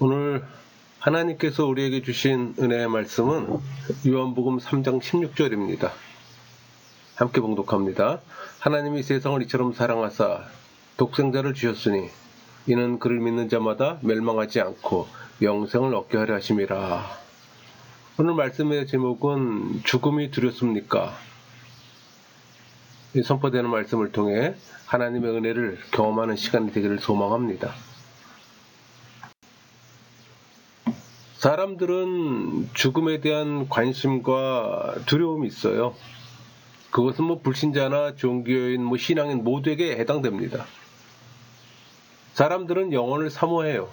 오늘 하나님께서 우리에게 주신 은혜의 말씀은 요한복음 3장 16절입니다. 함께 봉독합니다. 하나님이 세상을 이처럼 사랑하사 독생자를 주셨으니 이는 그를 믿는 자마다 멸망하지 않고 영생을 얻게 하려 하심이라. 오늘 말씀의 제목은 죽음이 두렵습니까? 이 선포되는 말씀을 통해 하나님의 은혜를 경험하는 시간이 되기를 소망합니다. 사람들은 죽음에 대한 관심과 두려움이 있어요. 그것은 불신자나 종교인, 신앙인 모두에게 해당됩니다. 사람들은 영혼을 사모해요.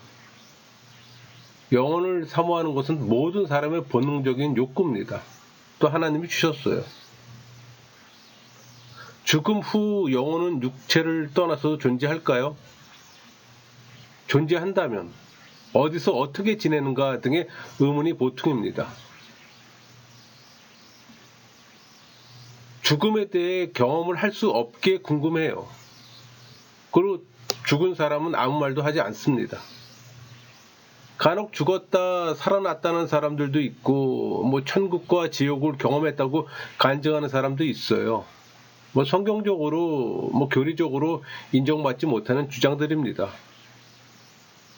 영혼을 사모하는 것은 모든 사람의 본능적인 욕구입니다. 또 하나님이 주셨어요. 죽음 후 영혼은 육체를 떠나서 존재할까요? 존재한다면 어디서 어떻게 지내는가 등의 의문이 보통입니다. 죽음에 대해 경험을 할 수 없게 궁금해요. 그리고 죽은 사람은 아무 말도 하지 않습니다. 간혹 죽었다 살아났다는 사람들도 있고 천국과 지옥을 경험했다고 간증하는 사람도 있어요. 성경적으로 교리적으로 인정받지 못하는 주장들입니다.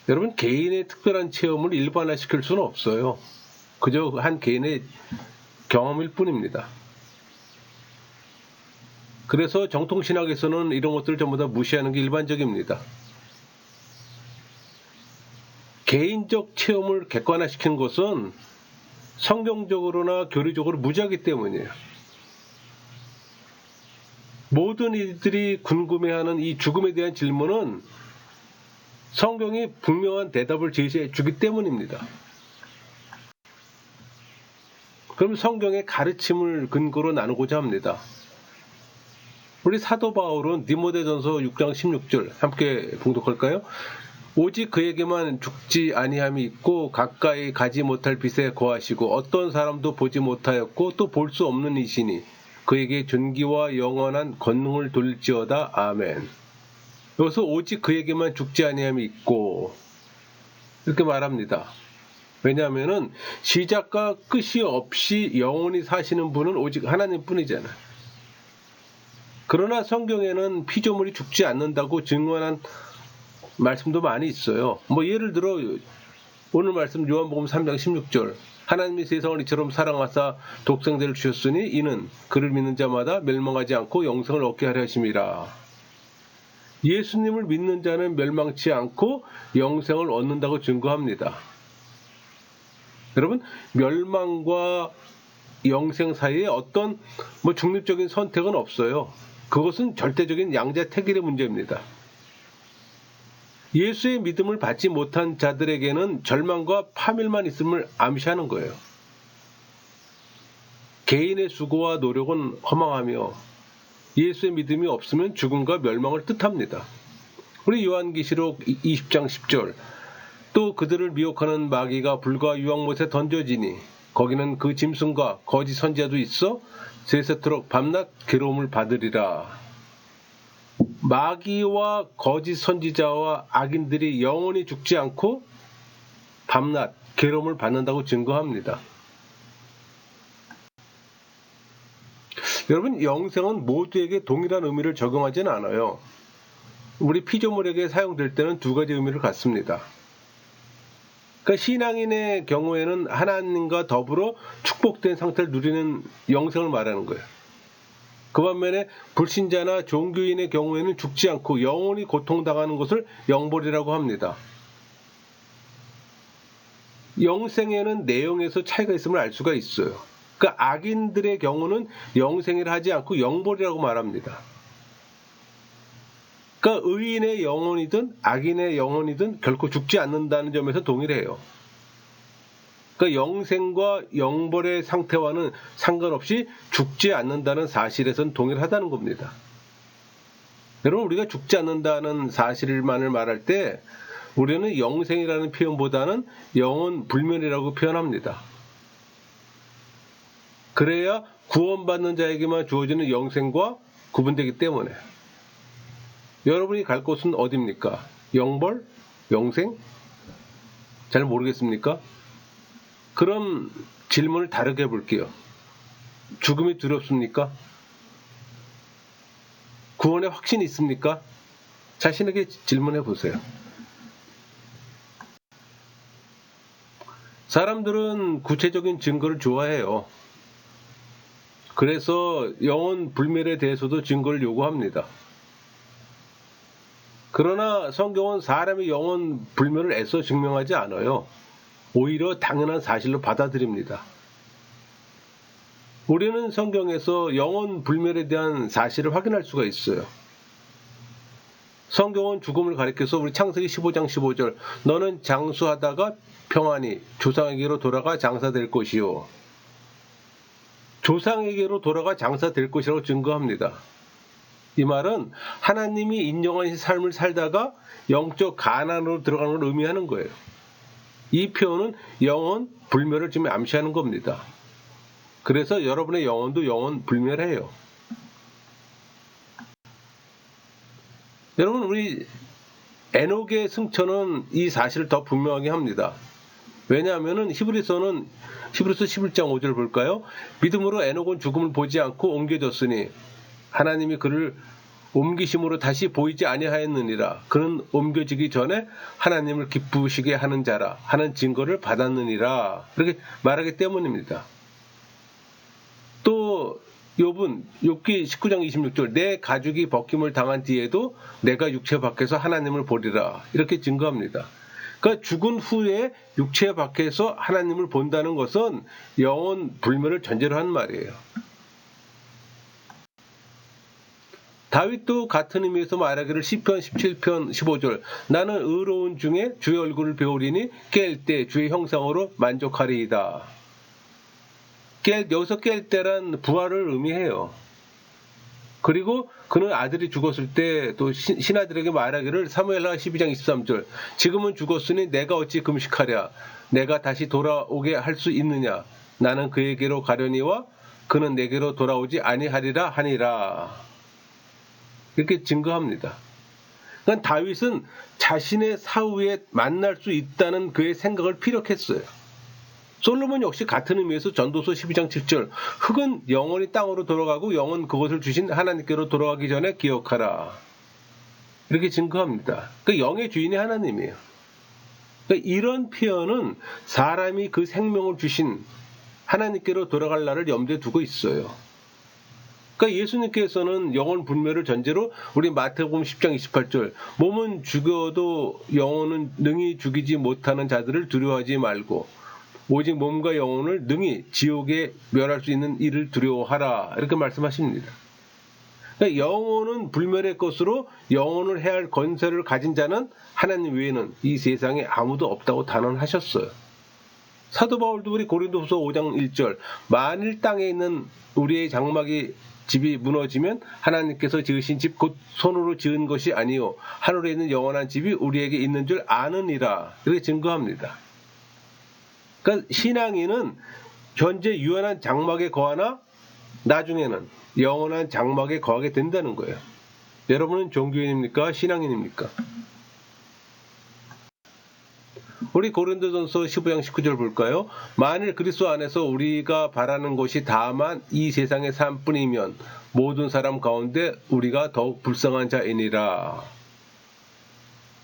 여러분, 개인의 특별한 체험을 일반화시킬 수는 없어요. 그저 한 개인의 경험일 뿐입니다. 그래서 정통신학에서는 이런 것들을 전부 다 무시하는 게 일반적입니다. 개인적 체험을 객관화시키는 것은 성경적으로나 교리적으로 무지하기 때문이에요. 모든 이들이 궁금해하는 이 죽음에 대한 질문은 성경이 분명한 대답을 제시해 주기 때문입니다. 그럼 성경의 가르침을 근거로 나누고자 합니다. 우리 사도 바울은 디모데전서 6장 16절 함께 봉독할까요? 오직 그에게만 죽지 아니함이 있고 가까이 가지 못할 빛에 거하시고 어떤 사람도 보지 못하였고 또 볼 수 없는 이시니 그에게 존귀와 영원한 권능을 돌릴지어다. 아멘. 여기서 오직 그에게만 죽지 아니함이 있고 이렇게 말합니다. 왜냐하면 시작과 끝이 없이 영원히 사시는 분은 오직 하나님뿐이잖아요. 그러나 성경에는 피조물이 죽지 않는다고 증언한 말씀도 많이 있어요. 예를 들어 오늘 말씀 요한복음 3장 16절 하나님이 세상을 이처럼 사랑하사 독생자를 주셨으니 이는 그를 믿는 자마다 멸망하지 않고 영생을 얻게 하려 하심이라. 예수님을 믿는 자는 멸망치 않고 영생을 얻는다고 증거합니다. 여러분, 멸망과 영생 사이에 어떤 중립적인 선택은 없어요. 그것은 절대적인 양자택일의 문제입니다. 예수의 믿음을 받지 못한 자들에게는 절망과 파멸만 있음을 암시하는 거예요. 개인의 수고와 노력은 허망하며 예수의 믿음이 없으면 죽음과 멸망을 뜻합니다. 우리 요한계시록 20장 10절 또 그들을 미혹하는 마귀가 불과 유황못에 던져지니 거기는 그 짐승과 거짓 선지자도 있어 세세토록 밤낮 괴로움을 받으리라. 마귀와 거짓 선지자와 악인들이 영원히 죽지 않고 밤낮 괴로움을 받는다고 증거합니다. 여러분, 영생은 모두에게 동일한 의미를 적용하지는 않아요. 우리 피조물에게 사용될 때는 두 가지 의미를 갖습니다. 그러니까 신앙인의 경우에는 하나님과 더불어 축복된 상태를 누리는 영생을 말하는 거예요. 그 반면에 불신자나 종교인의 경우에는 죽지 않고 영원히 고통당하는 것을 영벌이라고 합니다. 영생에는 내용에서 차이가 있음을 알 수가 있어요. 그러니까 악인들의 경우는 영생이라 하지 않고 영벌이라고 말합니다. 그러니까 의인의 영혼이든 악인의 영혼이든 결코 죽지 않는다는 점에서 동일해요. 그러니까 영생과 영벌의 상태와는 상관없이 죽지 않는다는 사실에선 동일하다는 겁니다. 여러분, 우리가 죽지 않는다는 사실만을 말할 때 우리는 영생이라는 표현보다는 영혼 불면이라고 표현합니다. 그래야 구원받는 자에게만 주어지는 영생과 구분되기 때문에. 여러분이 갈 곳은 어디입니까? 영벌? 영생? 잘 모르겠습니까? 그럼 질문을 다르게 해볼게요. 죽음이 두렵습니까? 구원에 확신이 있습니까? 자신에게 질문해 보세요. 사람들은 구체적인 증거를 좋아해요. 그래서 영혼 불멸에 대해서도 증거를 요구합니다. 그러나 성경은 사람의 영혼 불멸을 애써 증명하지 않아요. 오히려 당연한 사실로 받아들입니다. 우리는 성경에서 영혼 불멸에 대한 사실을 확인할 수가 있어요. 성경은 죽음을 가리켜서 우리 창세기 15장 15절 너는 장수하다가 평안히 조상에게로 돌아가 장사될 것이요. 조상에게로 돌아가 장사될 것이라고 증거합니다. 이 말은 하나님이 인정하신 삶을 살다가 영적 가난으로 들어가는 걸 의미하는 거예요. 이 표현은 영혼 불멸을 지금 암시하는 겁니다. 그래서 여러분의 영혼도 영혼 불멸해요. 여러분, 우리 에녹의 승천은 이 사실을 더 분명하게 합니다. 왜냐하면 히브리서 11장 5절 볼까요? 믿음으로 에녹은 죽음을 보지 않고 옮겨졌으니 하나님이 그를 옮기심으로 다시 보이지 아니하였느니라. 그는 옮겨지기 전에 하나님을 기쁘시게 하는 자라 하는 증거를 받았느니라. 이렇게 말하기 때문입니다. 또 욥기 19장 26절 내 가죽이 벗김을 당한 뒤에도 내가 육체 밖에서 하나님을 보리라. 이렇게 증거합니다. 그러니까 죽은 후에 육체 밖에서 하나님을 본다는 것은 영혼 불멸을 전제로 한 말이에요. 다윗도 같은 의미에서 말하기를 시편 17편 15절 나는 의로운 중에 주의 얼굴을 배우리니 깰 때 주의 형상으로 만족하리이다. 여기서 깰 때란 부활을 의미해요. 그리고 그는 아들이 죽었을 때 또 신하들에게 말하기를 사무엘하 12장 23절 지금은 죽었으니 내가 어찌 금식하랴 내가 다시 돌아오게 할 수 있느냐 나는 그에게로 가려니와 그는 내게로 돌아오지 아니하리라 하니라. 이렇게 증거합니다. 그러니까 다윗은 자신의 사후에 만날 수 있다는 그의 생각을 피력했어요. 솔로몬 역시 같은 의미에서 전도서 12장 7절 흙은 영원히 땅으로 돌아가고 영은 그것을 주신 하나님께로 돌아가기 전에 기억하라. 이렇게 증거합니다. 그 영의 주인이 하나님이에요. 그러니까 이런 표현은 사람이 그 생명을 주신 하나님께로 돌아갈 날을 염두에 두고 있어요. 그러니까 예수님께서는 영혼 불멸을 전제로 우리 마태복음 10장 28절 몸은 죽여도 영혼은 능히 죽이지 못하는 자들을 두려워하지 말고 오직 몸과 영혼을 능히 지옥에 멸할 수 있는 이를 두려워하라. 이렇게 말씀하십니다. 그러니까 영혼은 불멸의 것으로 영혼을 해할 권세를 가진 자는 하나님 외에는 이 세상에 아무도 없다고 단언하셨어요. 사도 바울도 우리 고린도후서 5장 1절 만일 땅에 있는 우리의 장막이 집이 무너지면 하나님께서 지으신 집 곧 손으로 지은 것이 아니요 하늘에 있는 영원한 집이 우리에게 있는 줄 아느니라. 이렇게 증거합니다. 그러니까 신앙인은 현재 유한한 장막에 거하나 나중에는 영원한 장막에 거하게 된다는 거예요. 여러분은 종교인입니까? 신앙인입니까? 우리 고린도전서 15장 19절 볼까요? 만일 그리스도 안에서 우리가 바라는 것이 다만 이 세상의 삶뿐이면 모든 사람 가운데 우리가 더욱 불쌍한 자이니라.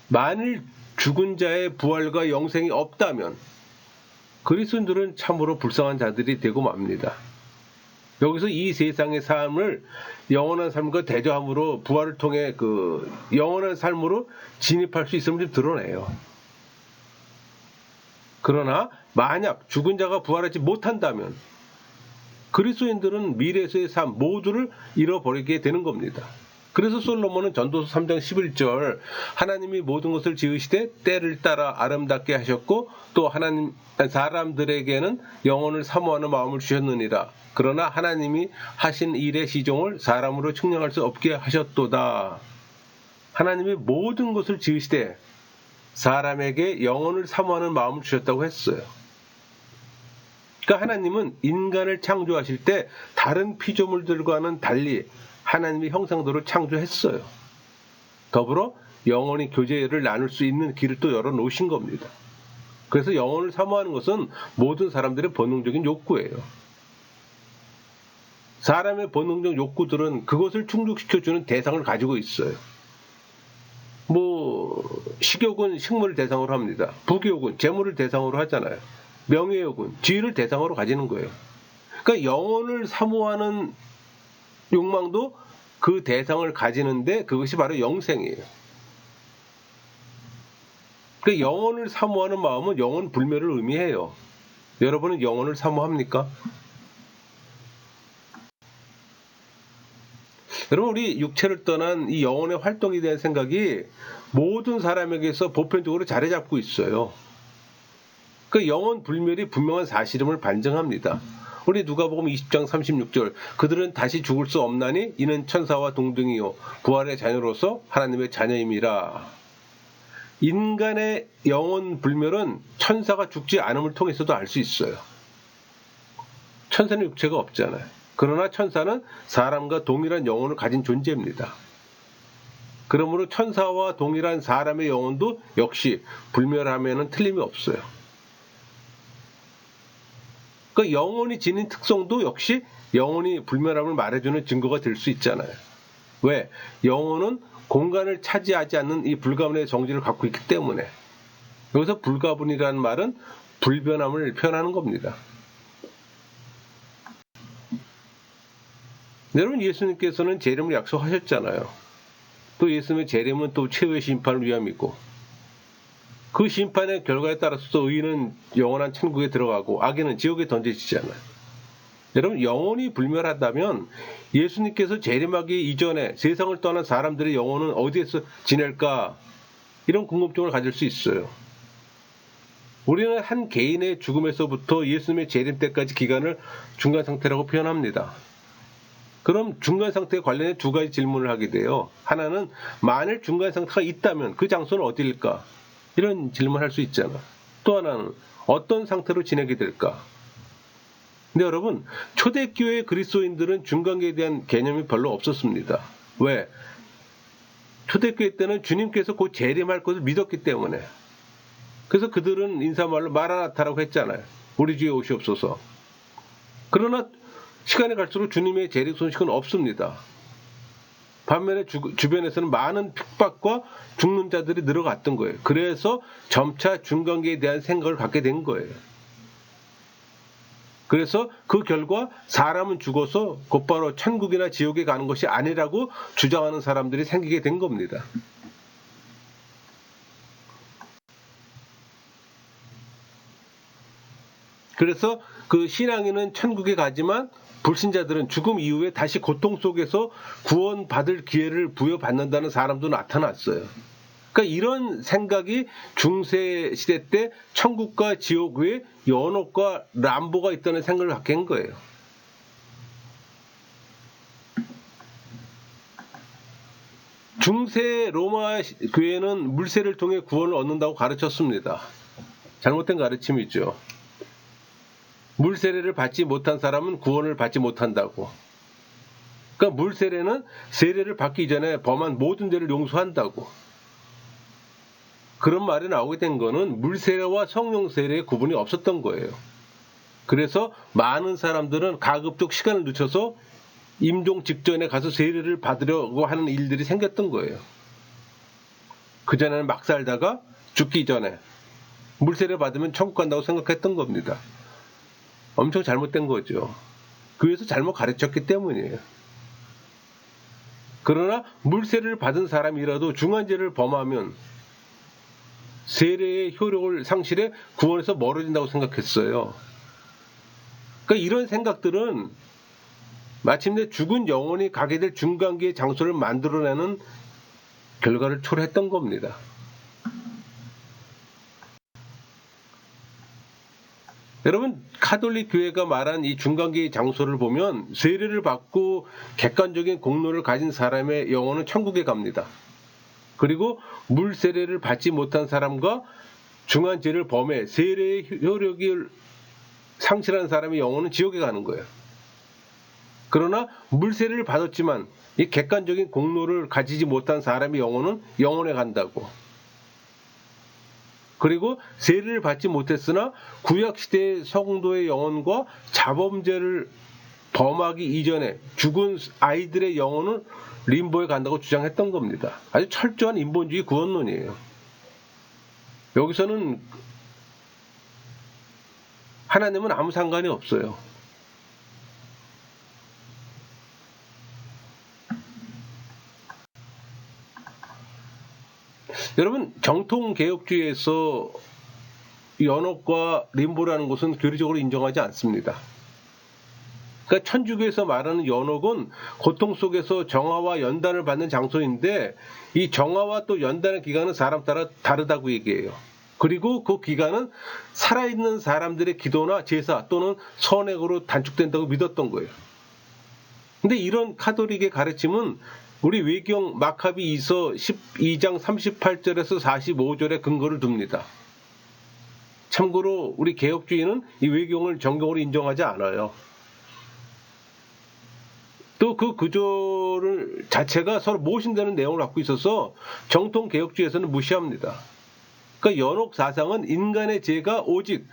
만일 죽은 자의 부활과 영생이 없다면 그리스도인들은 참으로 불쌍한 자들이 되고 맙니다. 여기서 이 세상의 삶을 영원한 삶과 대조함으로 부활을 통해 그 영원한 삶으로 진입할 수 있음을 좀 드러내요. 그러나 만약 죽은 자가 부활하지 못한다면 그리스도인들은 미래에서의 삶 모두를 잃어버리게 되는 겁니다. 그래서 솔로몬은 전도서 3장 11절 하나님이 모든 것을 지으시되 때를 따라 아름답게 하셨고 또 사람들에게는 영혼을 사모하는 마음을 주셨느니라. 그러나 하나님이 하신 일의 시종을 사람으로 측량할 수 없게 하셨도다. 하나님이 모든 것을 지으시되 사람에게 영혼을 사모하는 마음을 주셨다고 했어요. 그러니까 하나님은 인간을 창조하실 때 다른 피조물들과는 달리 하나님의 형상도를 창조했어요. 더불어 영원히 교제를 나눌 수 있는 길을 또 열어놓으신 겁니다. 그래서 영혼을 사모하는 것은 모든 사람들의 본능적인 욕구예요. 사람의 본능적 욕구들은 그것을 충족시켜주는 대상을 가지고 있어요. 식욕은 식물을 대상으로 합니다. 부욕은 재물을 대상으로 하잖아요. 명예욕은 지위를 대상으로 가지는 거예요. 그러니까 영혼을 사모하는 욕망도 그 대상을 가지는데 그것이 바로 영생이에요. 그러니까 영혼을 사모하는 마음은 영혼 불멸을 의미해요. 여러분은 영혼을 사모합니까? 여러분, 우리 육체를 떠난 이 영혼의 활동에 대한 생각이 모든 사람에게서 보편적으로 자리 잡고 있어요. 그 영혼 불멸이 분명한 사실임을 반증합니다. 우리 누가복음 20장 36절, 그들은 다시 죽을 수 없나니 이는 천사와 동등이요 부활의 자녀로서 하나님의 자녀임이라. 인간의 영혼 불멸은 천사가 죽지 않음을 통해서도 알 수 있어요. 천사는 육체가 없잖아요. 그러나 천사는 사람과 동일한 영혼을 가진 존재입니다. 그러므로 천사와 동일한 사람의 영혼도 역시 불멸함에는 틀림이 없어요. 그 영혼이 지닌 특성도 역시 영혼이 불멸함을 말해주는 증거가 될 수 있잖아요. 왜? 영혼은 공간을 차지하지 않는 이 불가분의 정지를 갖고 있기 때문에. 여기서 불가분이라는 말은 불변함을 표현하는 겁니다. 여러분, 예수님께서는 재림을 약속하셨잖아요. 또 예수님의 재림은 또 최후의 심판을 위함이고, 그 심판의 결과에 따라서 의인은 영원한 천국에 들어가고 악인은 지옥에 던져지잖아요. 여러분, 영혼이 불멸하다면 예수님께서 재림하기 이전에 세상을 떠난 사람들의 영혼은 어디에서 지낼까? 이런 궁금증을 가질 수 있어요. 우리는 한 개인의 죽음에서부터 예수님의 재림 때까지 기간을 중간 상태라고 표현합니다. 그럼 중간 상태에 관련해 두 가지 질문을 하게 돼요. 하나는 만일 중간 상태가 있다면 그 장소는 어디일까? 이런 질문을 할 수 있잖아. 또 하나는 어떤 상태로 지내게 될까? 근데 여러분, 초대교회 그리스도인들은 중간계에 대한 개념이 별로 없었습니다. 왜? 초대교회 때는 주님께서 곧 재림할 것을 믿었기 때문에. 그래서 그들은 인사말로 마라나타라고 했잖아요. 우리 주에 오시옵소서. 그러나 시간이 갈수록 주님의 재림 소식은 없습니다. 반면에 주변에서는 많은 핍박과 죽는 자들이 늘어갔던 거예요. 그래서 점차 중간계에 대한 생각을 갖게 된 거예요. 그래서 그 결과 사람은 죽어서 곧바로 천국이나 지옥에 가는 것이 아니라고 주장하는 사람들이 생기게 된 겁니다. 그래서 그 신앙인은 천국에 가지만 불신자들은 죽음 이후에 다시 고통 속에서 구원받을 기회를 부여받는다는 사람도 나타났어요. 그러니까 이런 생각이 중세 시대 때 천국과 지옥 외에 연옥과 람보가 있다는 생각을 갖게 한 거예요. 중세 로마 교회는 물세를 통해 구원을 얻는다고 가르쳤습니다. 잘못된 가르침이죠. 물세례를 받지 못한 사람은 구원을 받지 못한다고. 그러니까 물세례는 세례를 받기 전에 범한 모든 죄를 용서한다고. 그런 말이 나오게 된 거는 물세례와 성령세례의 구분이 없었던 거예요. 그래서 많은 사람들은 가급적 시간을 늦춰서 임종 직전에 가서 세례를 받으려고 하는 일들이 생겼던 거예요. 그전에는 막 살다가 죽기 전에 물세례 받으면 천국 간다고 생각했던 겁니다. 엄청 잘못된 거죠. 교회에서 잘못 가르쳤기 때문이에요. 그러나 물세례를 받은 사람이라도 중한죄를 범하면 세례의 효력을 상실해 구원에서 멀어진다고 생각했어요. 그러니까 이런 생각들은 마침내 죽은 영혼이 가게 될 중간계의 장소를 만들어내는 결과를 초래했던 겁니다. 여러분, 카톨릭 교회가 말한 이 중간계의 장소를 보면 세례를 받고 객관적인 공로를 가진 사람의 영혼은 천국에 갑니다. 그리고 물세례를 받지 못한 사람과 중한 죄를 범해 세례의 효력을 상실한 사람의 영혼은 지옥에 가는 거예요. 그러나 물세례를 받았지만 이 객관적인 공로를 가지지 못한 사람의 영혼은 영혼에 간다고. 그리고 세례를 받지 못했으나 구약시대의 성도의 영혼과 자범죄를 범하기 이전에 죽은 아이들의 영혼은 림보에 간다고 주장했던 겁니다. 아주 철저한 인본주의 구원론이에요. 여기서는 하나님은 아무 상관이 없어요. 여러분, 정통개혁주의에서 연옥과 림보라는 것은 교리적으로 인정하지 않습니다. 그러니까 천주교에서 말하는 연옥은 고통 속에서 정화와 연단을 받는 장소인데 이 정화와 또 연단의 기간은 사람 따라 다르다고 얘기해요. 그리고 그 기간은 살아있는 사람들의 기도나 제사 또는 선행으로 단축된다고 믿었던 거예요. 근데 이런 카톨릭의 가르침은 우리 외경 마카비이서 12장 38절에서 45절에 근거를 둡니다. 참고로 우리 개혁주의는 이 외경을 정경으로 인정하지 않아요. 또 그 구조를 자체가 서로 모신다는 내용을 갖고 있어서 정통 개혁주의에서는 무시합니다. 그러니까 연옥 사상은 인간의 죄가 오직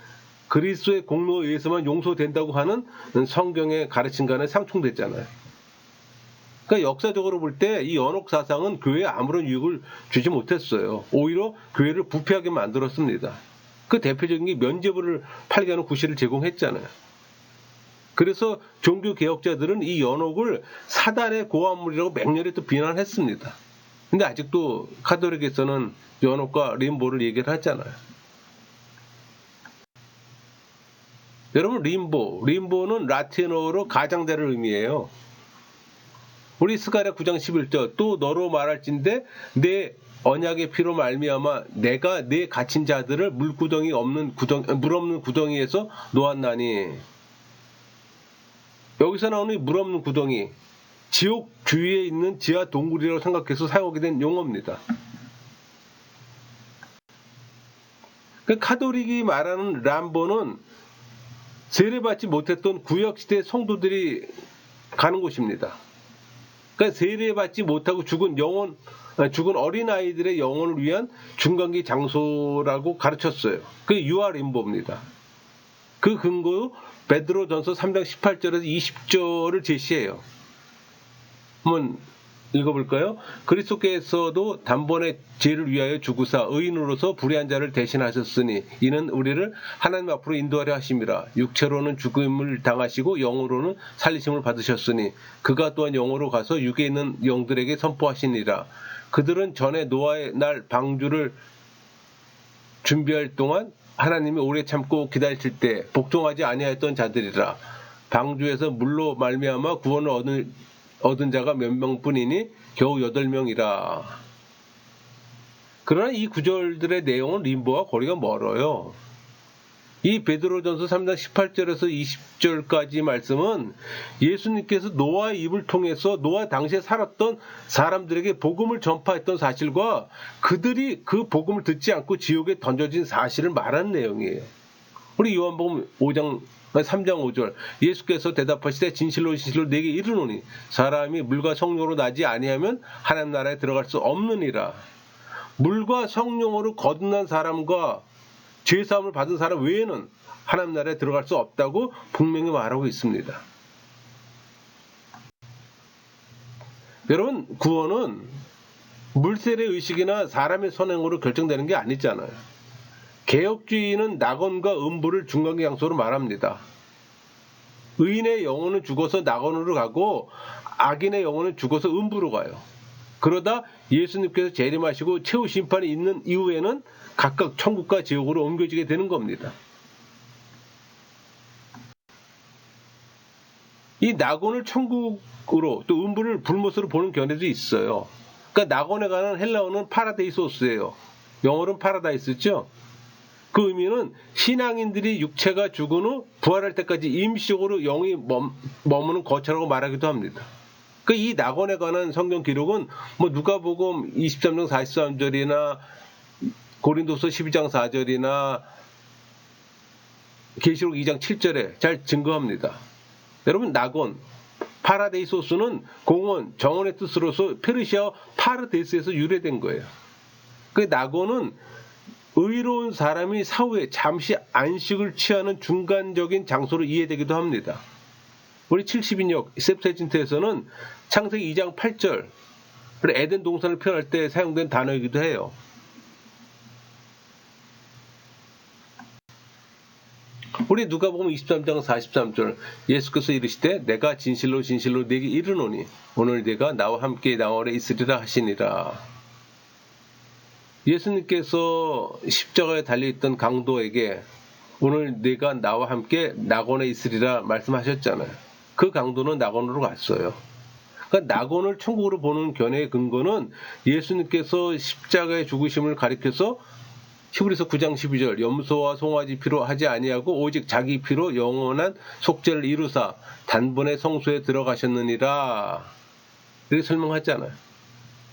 그리스도의 공로에 의해서만 용서된다고 하는 성경의 가르침과는 상충됐잖아요. 그러니까 역사적으로 볼 때 이 연옥 사상은 교회에 아무런 유익을 주지 못했어요. 오히려 교회를 부패하게 만들었습니다. 그 대표적인 게 면죄부를 팔게 하는 구실을 제공했잖아요. 그래서 종교개혁자들은 이 연옥을 사단의 고아물이라고 맹렬히 또 비난했습니다. 근데 아직도 카톨릭에서는 연옥과 림보를 얘기를 하잖아요. 여러분, 림보는 라틴어로 가장자를 의미해요. 우리 스가랴 9장 11절 또 너로 말할진대 내 언약의 피로 말미암아 내가 내 갇힌 자들을 물 없는 구덩이에서 놓았나니. 여기서 나오는 물 없는 구덩이, 지옥 주위에 있는 지하 동굴이라고 생각해서 사용하게 된 용어입니다. 카톨릭이 말하는 람보는 세례받지 못했던 구약시대 성도들이 가는 곳입니다. 그러니까 세례받지 못하고 죽은 어린아이들의 영혼을 위한 중간기 장소라고 가르쳤어요. 그게 유아림보입니다. 그 근거로 베드로전서 3장 18절에서 20절을 제시해요. 한번 읽어볼까요? 그리스도께서도 단번에 죄를 위하여 죽으사 의인으로서 불의한 자를 대신하셨으니 이는 우리를 하나님 앞으로 인도하려 하심이라. 육체로는 죽음을 당하시고 영으로는 살리심을 받으셨으니 그가 또한 영으로 가서 육에 있는 영들에게 선포하시니라. 그들은 전에 노아의 날 방주를 준비할 동안 하나님이 오래 참고 기다리실 때 복종하지 아니하였던 자들이라. 방주에서 물로 말미암아 구원을 얻은 자가 몇 명뿐이니 겨우 8명이라. 그러나 이 구절들의 내용은 림보와 거리가 멀어요. 이 베드로전서 3장 18절에서 20절까지 말씀은 예수님께서 노아의 입을 통해서 노아 당시에 살았던 사람들에게 복음을 전파했던 사실과 그들이 그 복음을 듣지 않고 지옥에 던져진 사실을 말하는 내용이에요. 우리 요한복음 3장 5절 예수께서 대답하시되 진실로 내게 이르노니 사람이 물과 성령으로 나지 아니하면 하나님 나라에 들어갈 수 없느니라. 물과 성령으로 거듭난 사람과 죄사함을 받은 사람 외에는 하나님 나라에 들어갈 수 없다고 분명히 말하고 있습니다. 여러분, 구원은 물세례 의식이나 사람의 선행으로 결정되는 게 아니잖아요. 개혁주의는 낙원과 음부를 중간계 장소로 말합니다. 의인의 영혼은 죽어서 낙원으로 가고 악인의 영혼은 죽어서 음부로 가요. 그러다 예수님께서 재림하시고 최후 심판이 있는 이후에는 각각 천국과 지옥으로 옮겨지게 되는 겁니다. 이 낙원을 천국으로 또 음부를 불못으로 보는 견해도 있어요. 그러니까 낙원에 가는 헬라어는 파라데이소스예요. 영어로는 파라다이스죠. 그 의미는 신앙인들이 육체가 죽은 후 부활할 때까지 임시적으로 영이 머무는 거처라고 말하기도 합니다. 이 낙원에 관한 성경 기록은 누가복음 23장 43절이나 고린도서 12장 4절이나 계시록 2장 7절에 잘 증거합니다. 여러분, 낙원, 파라데이소스는 공원, 정원의 뜻으로서 페르시아 파르데스에서 유래된 거예요. 그 낙원은 의로운 사람이 사후에 잠시 안식을 취하는 중간적인 장소로 이해되기도 합니다. 우리 70인역 셉트어진트에서는 창세기 2장 8절 에덴 동산을 표현할 때 사용된 단어이기도 해요. 우리 누가복음 23장 43절 예수께서 이르시되 내가 진실로 진실로 네게 이르노니 오늘 네가 나와 함께 나월에 있으리라 하시니라. 예수님께서 십자가에 달려있던 강도에게 오늘 네가 나와 함께 낙원에 있으리라 말씀하셨잖아요. 그 강도는 낙원으로 갔어요. 그러니까 낙원을 천국으로 보는 견해의 근거는 예수님께서 십자가의 죽으심을 가리켜서 히브리서 9장 12절 염소와 송아지 피로 하지 아니하고 오직 자기 피로 영원한 속죄를 이루사 단번에 성소에 들어가셨느니라 이렇게 설명하잖아요.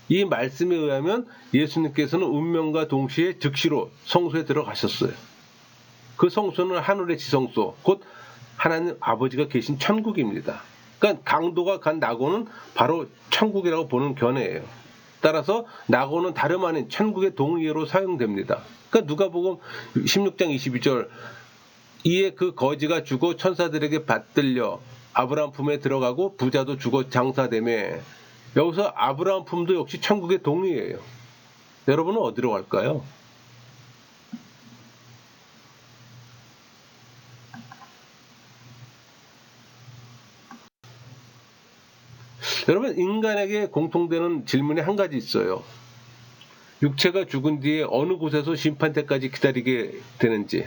이 말씀에 의하면 예수님께서는 운명과 동시에 즉시로 성소에 들어가셨어요. 그 성소는 하늘의 지성소 곧 하나님 아버지가 계신 천국입니다. 그러니까 강도가 간 낙원은 바로 천국이라고 보는 견해예요. 따라서 낙원은 다름 아닌 천국의 동의어로 사용됩니다. 그러니까 누가복음 16장 22절 이에 그 거지가 죽어 천사들에게 받들려 아브라함 품에 들어가고 부자도 죽어 장사되매 여기서 아브라함 품도 역시 천국의 동의예요. 여러분은 어디로 갈까요? 여러분 인간에게 공통되는 질문이 한 가지 있어요. 육체가 죽은 뒤에 어느 곳에서 심판 때까지 기다리게 되는지.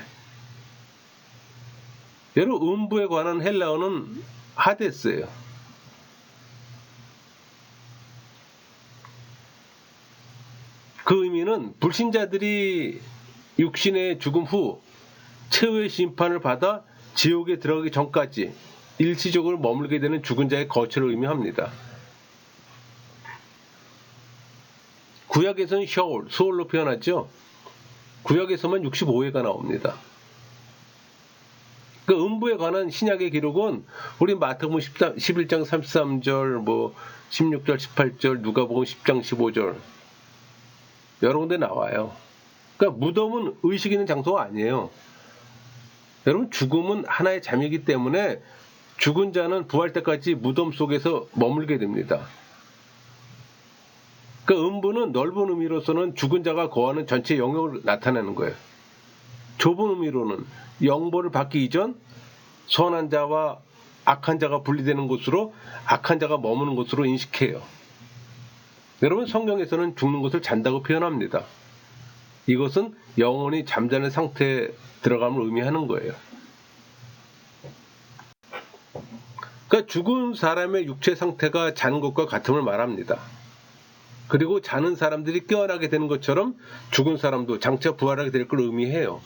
여러분 음부에 관한 헬라어는 하데스예요. 그 의미는 불신자들이 육신의 죽음 후 최후의 심판을 받아 지옥에 들어가기 전까지 일시적으로 머물게 되는 죽은 자의 거처를 의미합니다. 구약에서는 셔올, 수월로 표현하죠. 구약에서만 65회가 나옵니다. 그 음부에 관한 신약의 기록은 우리 마태복음 11장 33절, 16절, 18절, 누가복음 10장 15절 여러 군데 나와요. 그러니까 무덤은 의식 있는 장소가 아니에요. 여러분 죽음은 하나의 잠이기 때문에 죽은 자는 부활 때까지 무덤 속에서 머물게 됩니다. 그 음부는 넓은 의미로서는 죽은 자가 거하는 전체 영역을 나타내는 거예요. 좁은 의미로는 영벌을 받기 이전 선한 자와 악한 자가 분리되는 곳으로 악한 자가 머무는 곳으로 인식해요. 여러분 성경에서는 죽는 것을 잔다고 표현합니다. 이것은 영혼이 잠자는 상태에 들어감을 의미하는 거예요. 그러니까 죽은 사람의 육체 상태가 자는 것과 같음을 말합니다. 그리고 자는 사람들이 깨어나게 되는 것처럼 죽은 사람도 장차 부활하게 될 걸 의미해요.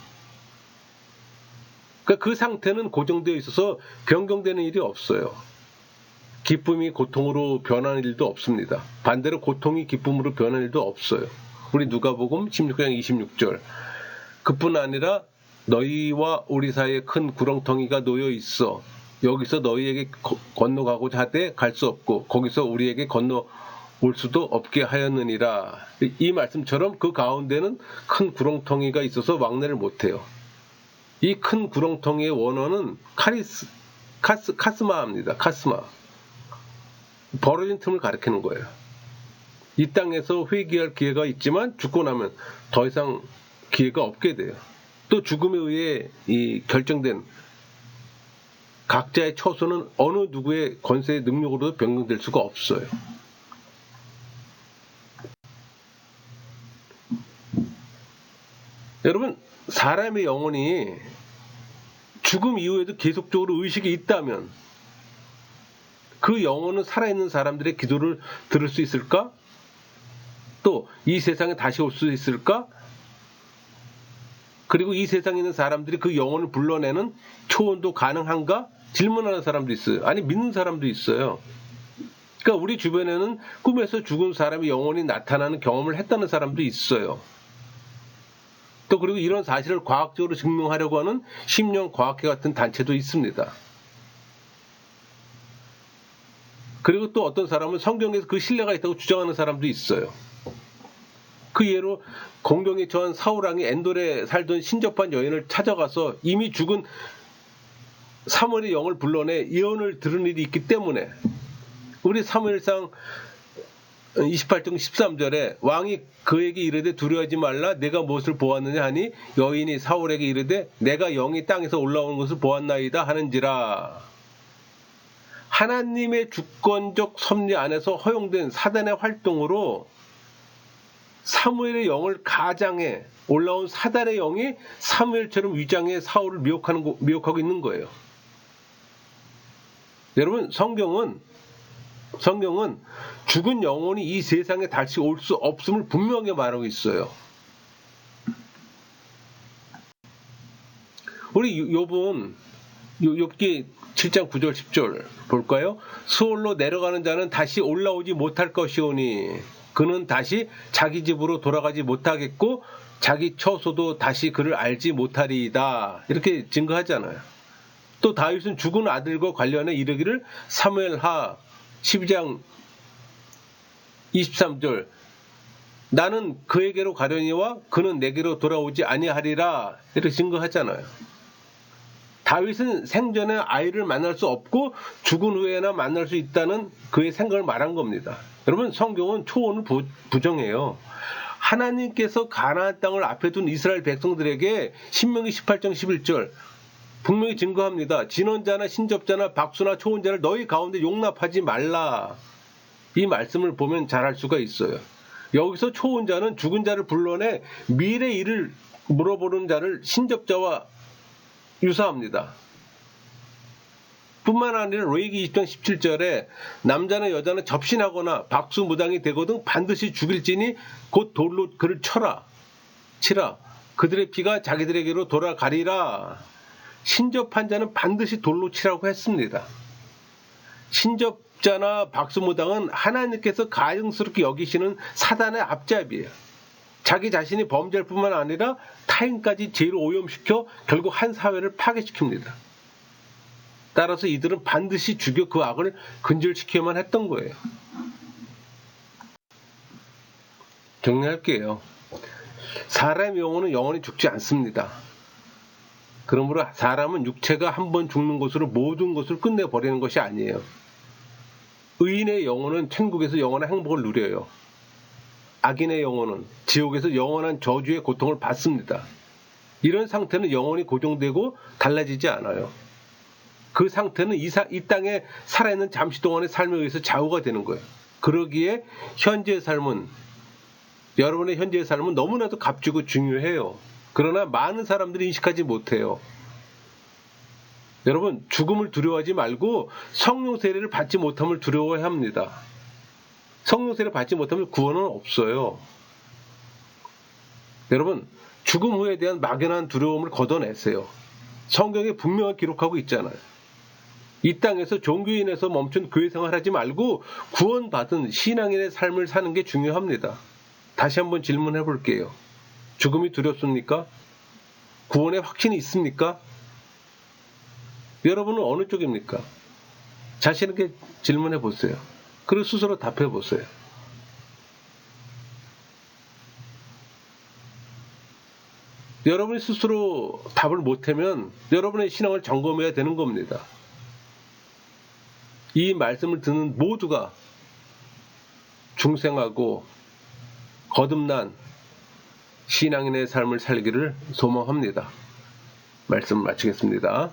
그러니까 그 상태는 고정되어 있어서 변경되는 일이 없어요. 기쁨이 고통으로 변하는 일도 없습니다. 반대로 고통이 기쁨으로 변하는 일도 없어요. 우리 누가복음 16장 26절 그뿐 아니라 너희와 우리 사이에 큰 구렁텅이가 놓여 있어 여기서 너희에게 건너가고자 하되 갈 수 없고 거기서 우리에게 건너올 수도 없게 하였느니라. 이 말씀처럼 그 가운데는 큰 구렁텅이가 있어서 왕래를 못해요. 이 큰 구렁텅이의 원어는 카스마입니다. 카스마. 벌어진 틈을 가리키는 거예요. 이 땅에서 회개할 기회가 있지만 죽고 나면 더 이상 기회가 없게 돼요. 또 죽음에 의해 이 결정된 각자의 처소는 어느 누구의 권세의 능력으로도 변경될 수가 없어요. 여러분 사람의 영혼이 죽음 이후에도 계속적으로 의식이 있다면 그 영혼은 살아있는 사람들의 기도를 들을 수 있을까? 또 이 세상에 다시 올 수 있을까? 그리고 이 세상에 있는 사람들이 그 영혼을 불러내는 초원도 가능한가? 질문하는 사람도 있어요. 아니 믿는 사람도 있어요. 그러니까 우리 주변에는 꿈에서 죽은 사람의 영혼이 나타나는 경험을 했다는 사람도 있어요. 또 그리고 이런 사실을 과학적으로 증명하려고 하는 심령 과학회 같은 단체도 있습니다. 그리고 또 어떤 사람은 성경에서 그 신뢰가 있다고 주장하는 사람도 있어요. 그 예로 공경에 처한 사울왕이 엔돌에 살던 신접한 여인을 찾아가서 이미 죽은 사무엘의 영을 불러내 예언을 들은 일이 있기 때문에 우리 사무엘상 28장 13절에 왕이 그에게 이르되 두려워하지 말라 내가 무엇을 보았느냐 하니 여인이 사울에게 이르되 내가 영이 땅에서 올라오는 것을 보았나이다 하는지라. 하나님의 주권적 섭리 안에서 허용된 사단의 활동으로 사무엘의 영을 가장해 올라온 사단의 영이 사무엘처럼 위장해 사울을 미혹하고 있는 거예요. 여러분, 성경은 죽은 영혼이 이 세상에 다시 올 수 없음을 분명히 말하고 있어요. 우리 욥은 욥기 7장 9절 10절 볼까요? 수월로 내려가는 자는 다시 올라오지 못할 것이오니 그는 다시 자기 집으로 돌아가지 못하겠고 자기 처소도 다시 그를 알지 못하리이다. 이렇게 증거하잖아요. 또 다윗은 죽은 아들과 관련해 이르기를 사무엘하 12장 23절 나는 그에게로 가려니와 그는 내게로 돌아오지 아니하리라 이렇게 증거하잖아요. 다윗은 생전에 아이를 만날 수 없고 죽은 후에나 만날 수 있다는 그의 생각을 말한 겁니다. 여러분, 성경은 초혼을 부정해요. 하나님께서 가나안 땅을 앞에 둔 이스라엘 백성들에게 신명기 18장 11절 분명히 증거합니다. 진혼자나 신접자나 박수나 초혼자를 너희 가운데 용납하지 말라. 이 말씀을 보면 잘 알 수가 있어요. 여기서 초혼자는 죽은 자를 불러내 미래 일을 물어보는 자를 신접자와 유사합니다. 뿐만 아니라 레위기 20장 17절에 남자나 여자는 접신하거나 박수무당이 되거든 반드시 죽일지니 곧 돌로 그를 치라. 그들의 피가 자기들에게로 돌아가리라. 신접한 자는 반드시 돌로 치라고 했습니다. 신접자나 박수무당은 하나님께서 가증스럽게 여기시는 사단의 앞잡이에요. 자기 자신이 범죄할 뿐만 아니라 타인까지 죄로 오염시켜 결국 한 사회를 파괴시킵니다. 따라서 이들은 반드시 죽여 그 악을 근절시켜야만 했던 거예요. 정리할게요. 사람의 영혼은 영원히 죽지 않습니다. 그러므로 사람은 육체가 한번 죽는 것으로 모든 것을 끝내버리는 것이 아니에요. 의인의 영혼은 천국에서 영원한 행복을 누려요. 악인의 영혼은 지옥에서 영원한 저주의 고통을 받습니다. 이런 상태는 영원히 고정되고 달라지지 않아요. 그 상태는 이 땅에 살아있는 잠시 동안의 삶에 의해서 좌우가 되는 거예요. 그러기에 여러분의 현재의 삶은 너무나도 값지고 중요해요. 그러나 많은 사람들이 인식하지 못해요. 여러분, 죽음을 두려워하지 말고 성령 세례를 받지 못함을 두려워해야 합니다. 성령 세례를 받지 못하면 구원은 없어요. 여러분, 죽음 후에 대한 막연한 두려움을 걷어내세요. 성경에 분명히 기록하고 있잖아요. 이 땅에서 종교인에서 멈춘 교회 생활하지 말고 구원받은 신앙인의 삶을 사는 게 중요합니다. 다시 한번 질문해 볼게요. 죽음이 두렵습니까? 구원의 확신이 있습니까? 여러분은 어느 쪽입니까? 자신에게 질문해 보세요. 그리고 스스로 답해 보세요. 여러분이 스스로 답을 못하면 여러분의 신앙을 점검해야 되는 겁니다. 이 말씀을 듣는 모두가 중생하고 거듭난 신앙인의 삶을 살기를 소망합니다. 말씀 마치겠습니다.